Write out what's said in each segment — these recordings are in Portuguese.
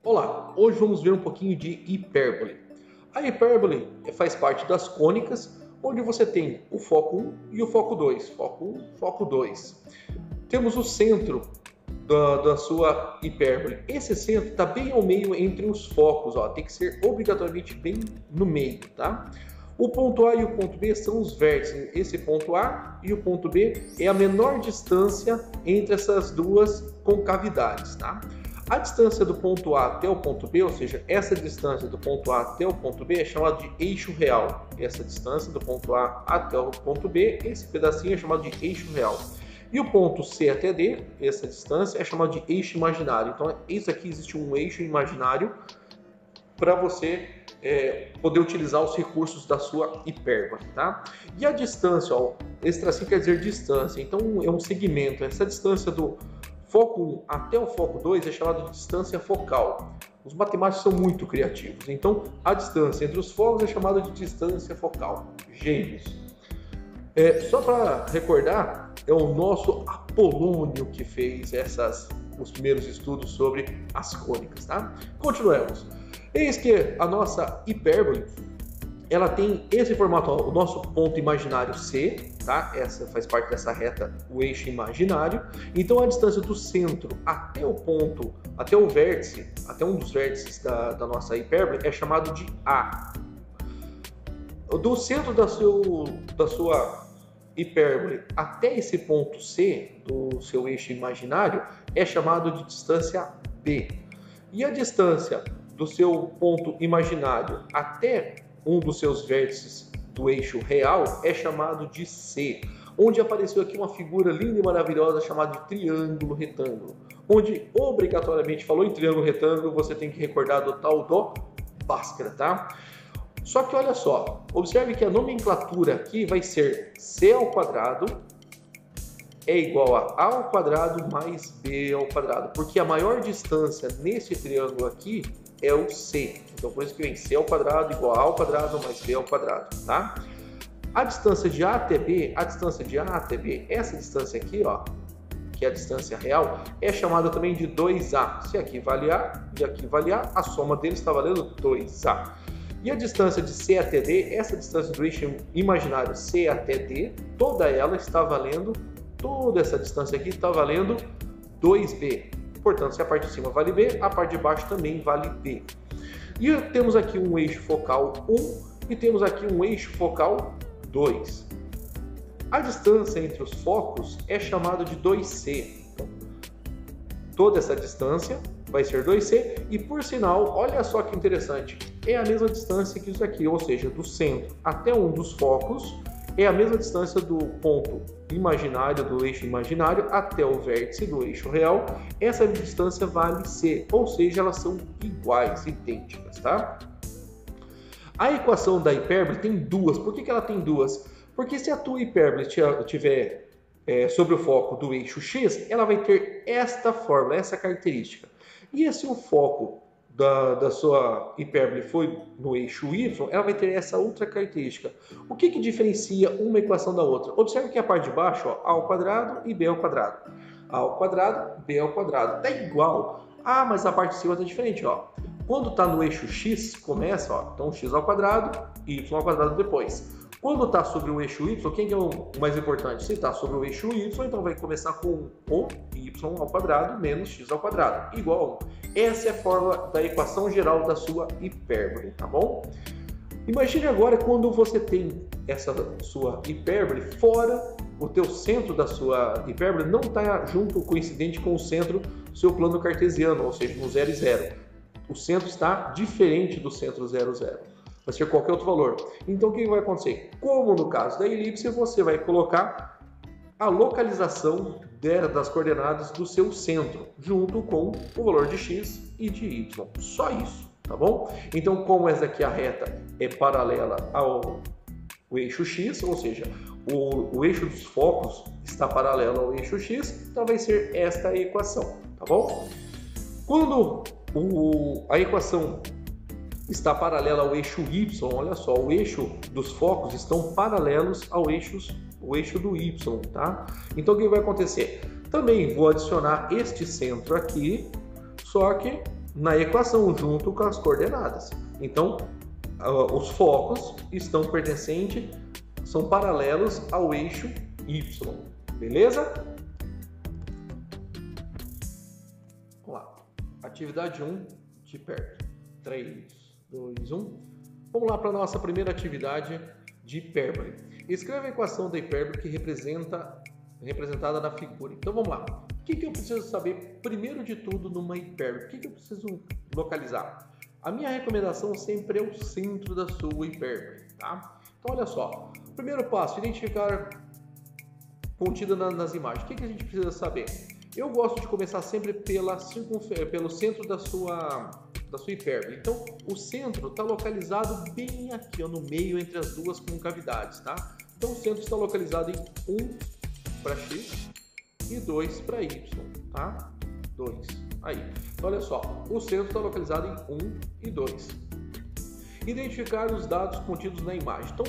Olá, hoje vamos ver um pouquinho de hipérbole. A hipérbole faz parte das cônicas, onde você tem o foco 1 e o foco 2. Foco 1, foco 2. Temos o centro da sua hipérbole. Esse centro está bem ao meio entre os focos, ó. Tem que ser obrigatoriamente bem no meio, tá? O ponto A e o ponto B são os vértices. Esse ponto A e o ponto B é a menor distância entre essas duas concavidades, tá? A distância do ponto A até o ponto B, ou seja, essa distância do ponto A até o ponto B é chamada de eixo real. Essa distância do ponto A até o ponto B, esse pedacinho é chamado de eixo real. E o ponto C até D, essa distância, é chamado de eixo imaginário. Então, isso aqui existe um eixo imaginário para você poder utilizar os recursos da sua hipérbole, tá? E a distância, ó, esse tracinho quer dizer distância, então é um segmento. Essa distância do foco 1 até o foco 2 é chamada de distância focal. Os matemáticos são muito criativos, então a distância entre os focos é chamada de distância focal. Gênios! Só para recordar, é o nosso Apolônio que fez os primeiros estudos sobre as cônicas, tá? Continuemos. Eis que a nossa hipérbole, ela tem esse formato, ó, o nosso ponto imaginário C, tá? Essa faz parte dessa reta, o eixo imaginário. Então a distância do centro até o ponto, até o vértice, até um dos vértices da nossa hipérbole é chamado de A. Do centro da sua hipérbole até esse ponto C do seu eixo imaginário é chamado de distância B. E a distância do seu ponto imaginário até um dos seus vértices do eixo real é chamado de C, onde apareceu aqui uma figura linda e maravilhosa chamada de triângulo retângulo, onde obrigatoriamente falou em triângulo retângulo, você tem que recordar do tal do Bhaskara, tá? Só que olha só, observe que a nomenclatura aqui vai ser C ao quadrado é igual a ao quadrado mais B ao quadrado, porque a maior distância nesse triângulo aqui é o C. Então, por isso que vem C ao quadrado igual a ao quadrado mais B ao quadrado, tá? A distância de A até B, essa distância aqui, ó, que é a distância real, é chamada também de 2A. Se aqui vale A e aqui vale A, a soma deles está valendo 2A. E a distância de C até D, essa distância do eixo imaginário C até D, toda essa distância aqui está valendo 2B. Portanto, se a parte de cima vale B, a parte de baixo também vale B. E temos aqui um eixo focal 1 e temos aqui um eixo focal 2. A distância entre os focos é chamada de 2C. Então, toda essa distância vai ser 2C e, por sinal, olha só que interessante, é a mesma distância que isso aqui, ou seja, do centro até um dos focos é a mesma distância do ponto imaginário, do eixo imaginário, até o vértice do eixo real. Essa distância vale C, ou seja, elas são iguais, idênticas, tá? A equação da hipérbole tem duas. Por que ela tem duas? Porque se a tua hipérbole estiver sobre o foco do eixo X, ela vai ter esta fórmula, essa característica. E se o foco da sua hipérbole foi no eixo Y, ela vai ter essa outra característica. O que diferencia uma equação da outra? Observe que a parte de baixo, ó, A ao quadrado e B ao quadrado. A ao quadrado, B ao quadrado. Está igual. Ah, mas a parte de cima está diferente. Ó. Quando está no eixo X, começa, ó, então X ao quadrado e Y ao quadrado depois. Quando está sobre o eixo Y, quem que é o mais importante? Se está sobre o eixo Y, então vai começar com o Y ao quadrado menos X ao quadrado, igual a 1. Essa é a fórmula da equação geral da sua hipérbole, tá bom? Imagine agora quando você tem essa sua hipérbole fora, o teu centro da sua hipérbole não está junto, coincidente com o centro do seu plano cartesiano, ou seja, no 0 e 0. O centro está diferente do centro 0, 0. Vai ser qualquer outro valor. Então, o que vai acontecer? Como no caso da elipse, você vai colocar a localização das coordenadas do seu centro, junto com o valor de x e de y. Só isso, tá bom? Então, como essa aqui a reta é paralela ao eixo x, ou seja, o eixo dos focos está paralelo ao eixo x, então vai ser esta a equação, tá bom? Quando a equação está paralela ao eixo Y, olha só, o eixo dos focos estão paralelos ao eixo do Y, tá? Então o que vai acontecer? Também vou adicionar este centro aqui, só que na equação, junto com as coordenadas. Então, os focos estão pertencentes, são paralelos ao eixo Y. Beleza? Vamos lá. Atividade 1 de perto. 3, 2, 1. Vamos lá para a nossa primeira atividade de hipérbole. Escreva a equação da hipérbole que representada na figura. Então vamos lá. O que eu preciso saber primeiro de tudo numa hipérbole? O que eu preciso localizar? A minha recomendação sempre é o centro da sua hipérbole, tá? Então olha só. Primeiro passo, identificar contida nas imagens. O que a gente precisa saber? Eu gosto de começar sempre pelo centro da sua hipérbole. Então, o centro está localizado bem aqui, ó, no meio entre as duas concavidades, tá? Então, o centro está localizado em 1 para x e 2 para y, tá? 2. Aí. Então, olha só, o centro está localizado em 1 e 2. Identificar os dados contidos na imagem. Então,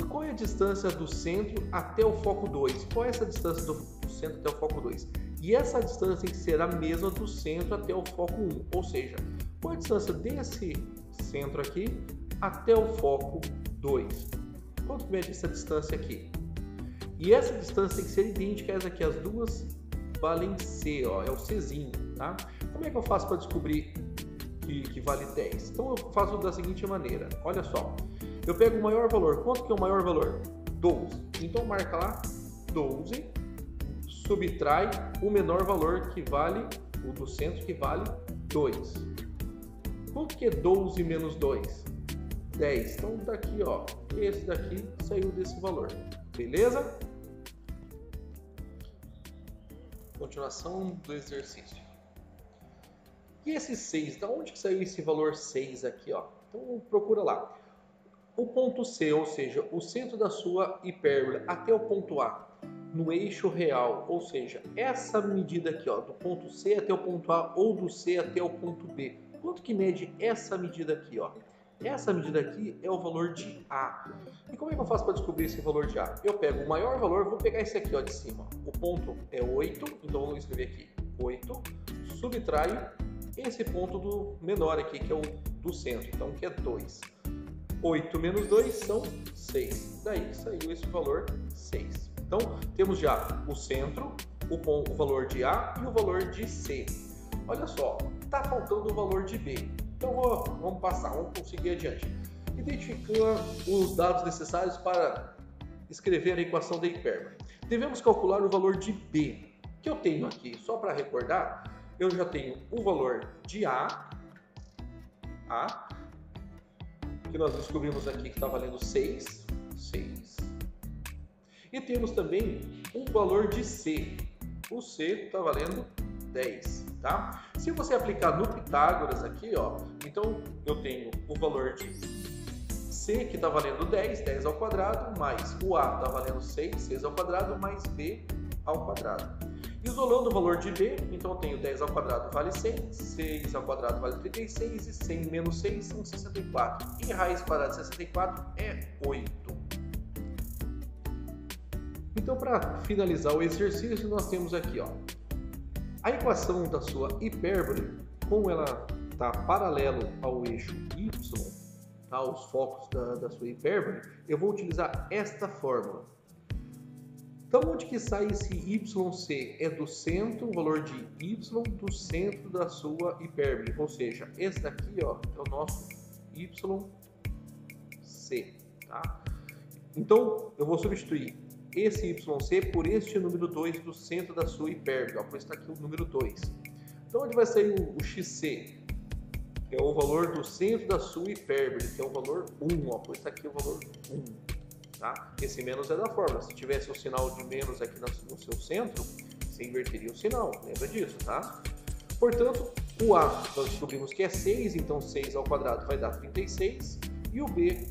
qual é a distância do centro até o foco 2? Qual é essa distância do centro até o foco 2? E essa distância tem que ser a mesma do centro até o foco 1. Ou seja, qual é a distância desse centro aqui até o foco 2? Quanto mede essa distância aqui? E essa distância tem que ser idêntica a essa aqui. As duas valem C, ó, é o Czinho, tá? Como é que eu faço para descobrir que vale 10? Então eu faço da seguinte maneira. Olha só. Eu pego o maior valor. Quanto que é o maior valor? 12. Então marca lá 12. Subtrai o menor valor que vale, o do centro que vale 2. Quanto que é 12 menos 2? 10. Então daqui, ó, esse daqui saiu desse valor. Beleza? Continuação do exercício. E esse 6, da onde que saiu esse valor 6 aqui, ó? Então procura lá. O ponto C, ou seja, o centro da sua hipérbole até o ponto A, no eixo real, ou seja, essa medida aqui, ó, do ponto C até o ponto A ou do C até o ponto B. Quanto que mede essa medida aqui, ó? Essa medida aqui é o valor de A. E como é que eu faço para descobrir esse valor de A? Eu pego o maior valor, vou pegar esse aqui, ó, de cima. O ponto é 8, então vou escrever aqui 8, subtraio esse ponto do menor aqui, que é o do centro, então que é 2. 8 menos 2 são 6. Daí saiu esse valor 6. Então, temos já o centro, o valor de A e o valor de C. Olha só, está faltando o valor de B. Então, vamos passar, vamos conseguir adiante. Identificar os dados necessários para escrever a equação da hipérbole. Devemos calcular o valor de B, que eu tenho aqui. Só para recordar, eu já tenho o valor de A, que nós descobrimos aqui que está valendo 6. E temos também um valor de C. O C está valendo 10, tá? Se você aplicar no Pitágoras aqui, ó, então eu tenho o valor de C que está valendo 10, 10 ao quadrado, mais o A está valendo 6, 6 ao quadrado, mais B ao quadrado. Isolando o valor de B, então eu tenho 10 ao quadrado vale 100, 6 ao quadrado vale 36 e 100 menos 6 são 64. E raiz quadrada de 64 é 8. Então, para finalizar o exercício, nós temos aqui, ó, a equação da sua hipérbole, como ela está paralelo ao eixo Y, tá, os focos da sua hipérbole, eu vou utilizar esta fórmula. Então, onde que sai esse YC? É do centro, o valor de Y do centro da sua hipérbole. Ou seja, esse daqui, ó, é o nosso YC. Tá? Então, eu vou substituir esse YC por este número 2 do centro da sua hipérbole. Ó, por isso está aqui o número 2. Então, onde vai sair o XC? É o valor do centro da sua hipérbole, que é o valor 1. Ó, por isso está aqui o valor 1. Tá? Esse menos é da fórmula. Se tivesse o sinal de menos aqui no seu centro, você inverteria o sinal. Lembra disso, tá? Portanto, o A nós descobrimos que é 6, então 6 ao quadrado vai dar 36. E o B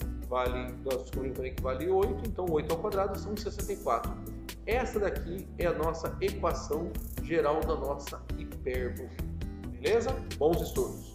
nós descobrimos também que vale 8, então 8 ao quadrado são 64. Essa daqui é a nossa equação geral da nossa hipérbole. Beleza? Bons estudos!